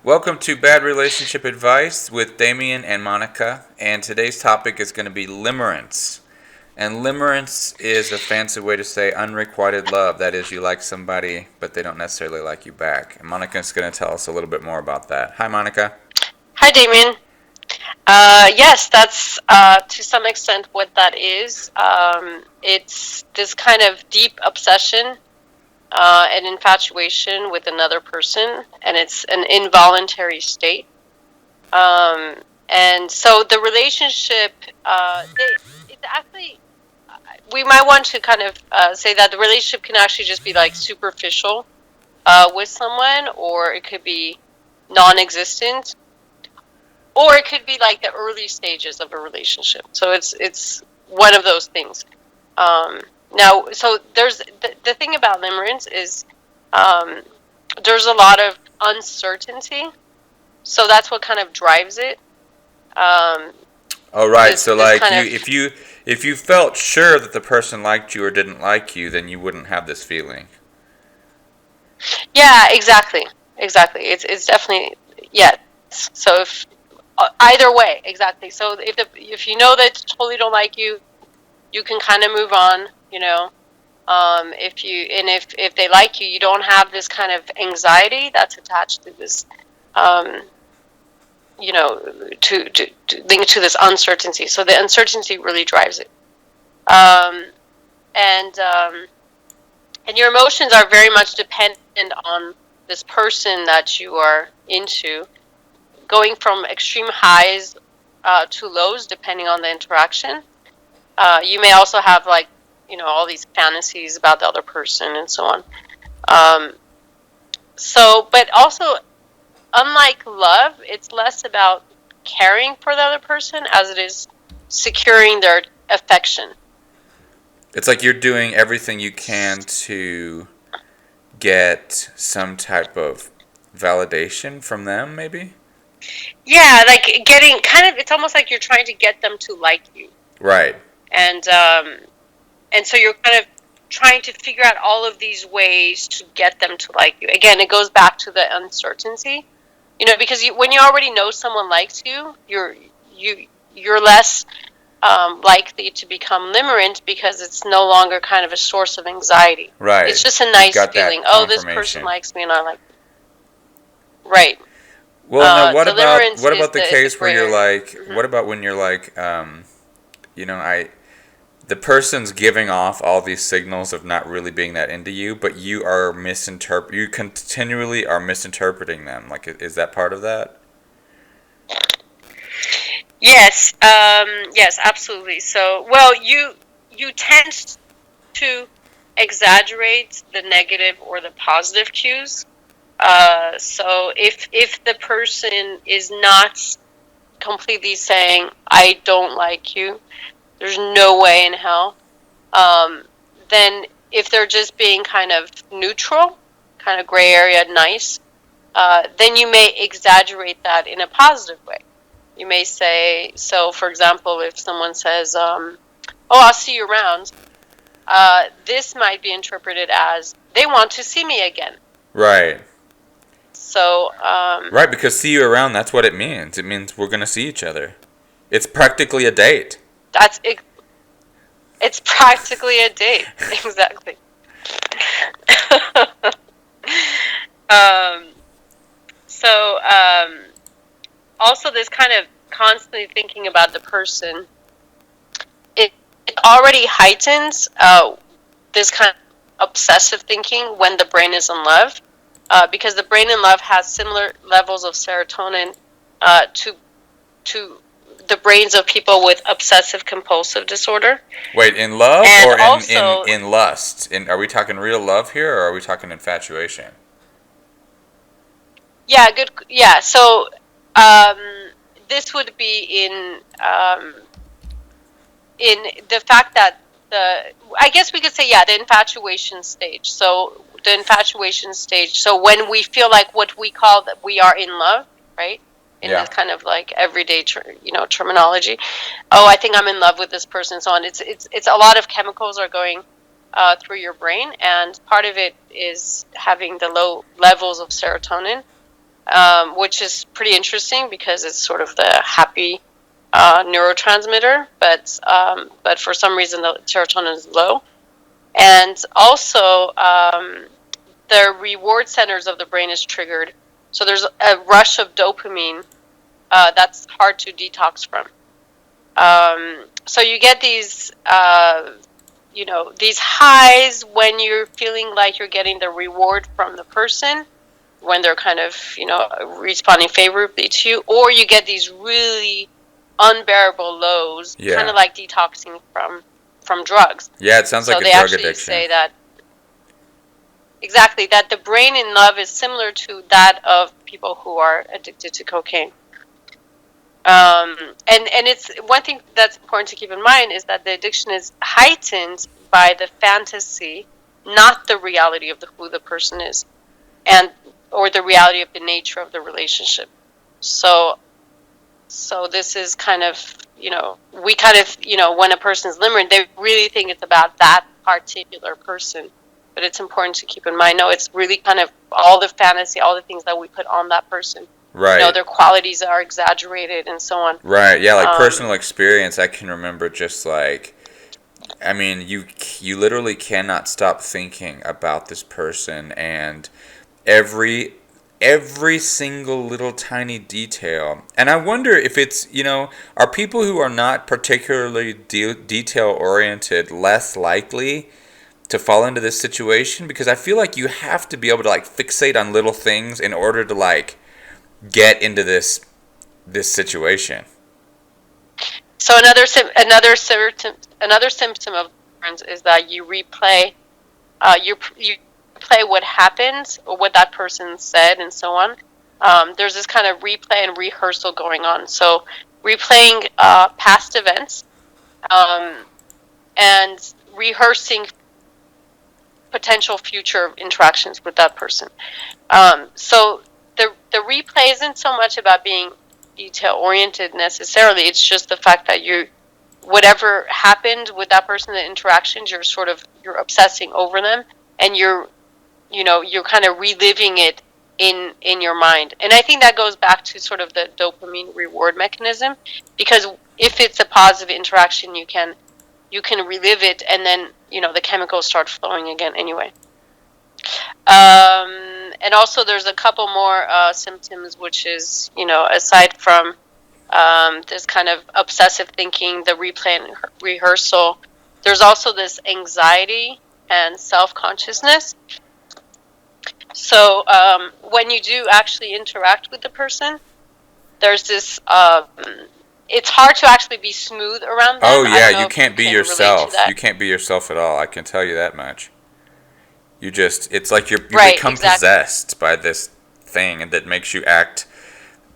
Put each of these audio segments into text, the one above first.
Welcome to Bad Relationship Advice with Damian and Monica, and today's topic is going to be limerence. And limerence is a fancy way to say unrequited love. That is, you like somebody, but they don't necessarily like you back. And Monica's going to tell us a little bit more about that. Hi, Monica. Hi, Damian. Yes, that's to some extent what that is. It's this kind of deep obsession and infatuation with another person, and it's an involuntary state. Um, and so the relationship, it's actually, we might want to kind of say that the relationship can actually just be like superficial with someone, or it could be non-existent, or it could be like the early stages of a relationship. So it's one of those things. Um, Now, so there's the thing about limerence is um, there's a lot of uncertainty. So that's what kind of drives it. Um, All right. So, this like kind you, of if you felt sure that the person liked you or didn't like you, then you wouldn't have this feeling. Yeah, exactly. It's definitely yes. So if either way, exactly. So if you know that they totally don't like you, you can kind of move on. If they like you, you don't have this kind of anxiety that's attached to this, um, to link to this uncertainty. So the uncertainty really drives it, um, and um, and your emotions are very much dependent on this person that you are into, going from extreme highs to lows depending on the interaction. You may also have like all these fantasies about the other person and so on. Um, but also, unlike love, it's less about caring for the other person as it is securing their affection. It's like you're doing everything you can to get some type of validation from them, maybe? Yeah, like getting kind of, it's almost like you're trying to get them to like you, Right. and um, and so you're kind of trying to figure out all of these ways to get them to like you. Again, it goes back to the uncertainty, because when you already know someone likes you, you're less likely to become limerent because it's no longer kind of a source of anxiety. It's Right. just a You've nice got feeling. that Oh, this person confirmation. likes me, and I like them. Right. Well, now what The about limerence what about the is the case where gray you're area. like, what about when you're like, I the person's giving off all these signals of not really being that into you, but you continually are misinterpreting them. Like, is that part of that? Yes, yes, absolutely. So, well, you tend to exaggerate the negative or the positive cues. So if the person is not completely saying I don't like you, there's no way in hell. Um, then if they're just being kind of neutral, kind of gray area, nice, then you may exaggerate that in a positive way. You may say, so for example, if someone says, "Oh, I'll see you around," this might be interpreted as they want to see me again. Right. So Right, because see you around, that's what it means. It means we're gonna see each other. It's practically a date. that's it. It's practically a date, exactly. um, so also, this kind of constantly thinking about the person, it already heightens this kind of obsessive thinking when the brain is in love, because the brain in love has similar levels of serotonin to the brains of people with obsessive compulsive disorder. Wait, in love And or in in also, in lust? Are we talking real love here, or are we talking infatuation? yeah, good, yeah. So um, this would be in the fact that I guess we could say, yeah, the infatuation stage. So the infatuation stage. So when we feel like what we call that we are in love, right? In this Yeah. kind of like everyday, terminology. Oh, I think I'm in love with this person. And so on. It's a lot of chemicals are going through your brain, and part of it is having the low levels of serotonin. which is pretty interesting because it's sort of the happy neurotransmitter, but for some reason the serotonin is low. And also, the reward centers of the brain is triggered. So there's a rush of dopamine that's hard to detox from. So you get these, these highs when you're feeling like you're getting the reward from the person, when they're kind of, responding favorably to you, or you get these really unbearable lows, kind Yeah. of like detoxing from drugs. Yeah, it sounds So like a they drug actually addiction. say that exactly that the brain in love is similar to that of people who are addicted to cocaine. And it's one thing that's important to keep in mind is that the addiction is heightened by the fantasy, not the reality of who the person is, and or the reality of the nature of the relationship. So this is kind of, we kind of, when a person's limerent, they really think it's about that particular person. But it's important to keep in mind, no, it's really kind of all the fantasy, all the things that we put on that person. Right. Their qualities are exaggerated and so on. Right. Yeah, like personal Um, experience, I can remember just like, I mean, you literally cannot stop thinking about this person, and every every single little tiny detail. And I wonder if it's, are people who are not particularly detail oriented less likely to fall into this situation, because I feel like you have to be able to like fixate on little things in order to like get into this situation. so another symptom of Limerence is that you replay what happened or what that person said and so on. There's this kind of replay and rehearsal going on. So replaying past events, um, and rehearsing potential future interactions with that person. So the replay isn't so much about being detail oriented necessarily. It's just the fact that whatever happened with that person, the interactions, you're obsessing over them, and you're kind of reliving it in your mind. And I think that goes back to sort of the dopamine reward mechanism, because if it's a positive interaction, you can relive it, and then the chemicals start flowing again anyway. And also there's a couple more symptoms, which is, aside from this kind of obsessive thinking, the replay and rehearsal, there's also this anxiety and self-consciousness. So when you do actually interact with the person, there's this, it's hard to actually be smooth around Oh them. I yeah, don't know you if you can't be can relate to yourself. that. You can't be yourself at all. I can tell you that much. It's like you Right, become exactly. possessed by this thing, and that makes you act.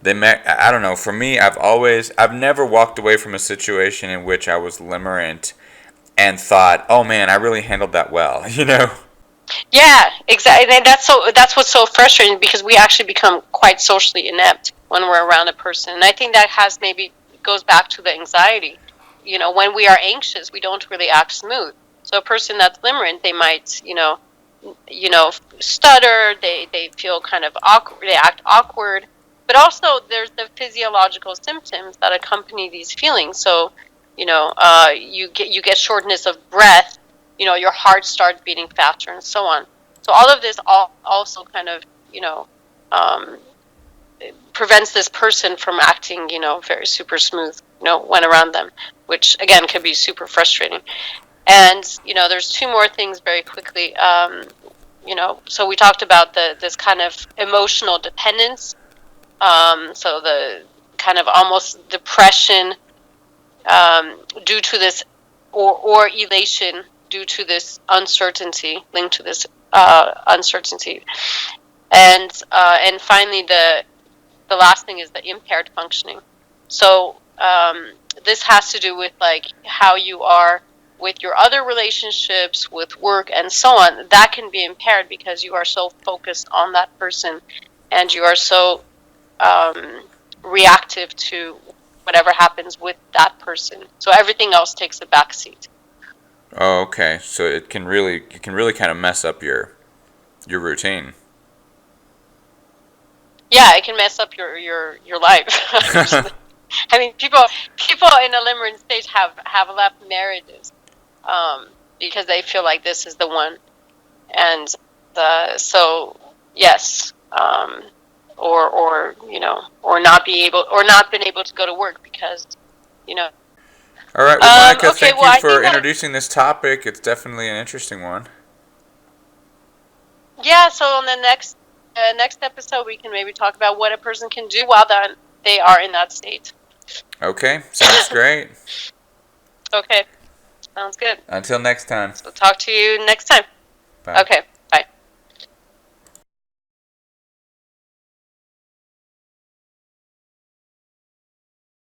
I don't know. For me, I've never walked away from a situation in which I was limerent and thought, oh man, I really handled that well. Yeah, exactly. And that's what's so frustrating, because we actually become quite socially inept when we're around a person. And I think that has maybe goes back to the anxiety. When we are anxious, we don't really act smooth. So a person that's limerent, they might, stutter, they feel kind of awkward, they act awkward. But also there's the physiological symptoms that accompany these feelings. So, you get shortness of breath, your heart starts beating faster and so on. So all of this also kind of, um, prevents this person from acting, very super smooth, when around them, which again can be super frustrating. And, there's two more things very quickly. So we talked about this kind of emotional dependence. So the kind of almost depression, due to this, or elation due to this uncertainty, linked to this uncertainty. And finally, the last thing is the impaired functioning. So this has to do with like how you are with your other relationships, with work, and so on. That can be impaired because you are so focused on that person, and you are so reactive to whatever happens with that person. So everything else takes a backseat. Oh, okay. So it can really kind of mess up your routine. Yeah, it can mess up your life. I mean, people in a limerence stage have left marriages because they feel like this is the one, and so yes, or or not been able to go to work because you know. All right. Well, Monica, Okay, thank well, you I for think that introducing this topic. It's definitely an interesting one. yeah. So on the next episode, we can maybe talk about what a person can do while they are in that state. Okay. Sounds great. Okay, sounds good. Until next time. So talk to you next time. Bye. Okay.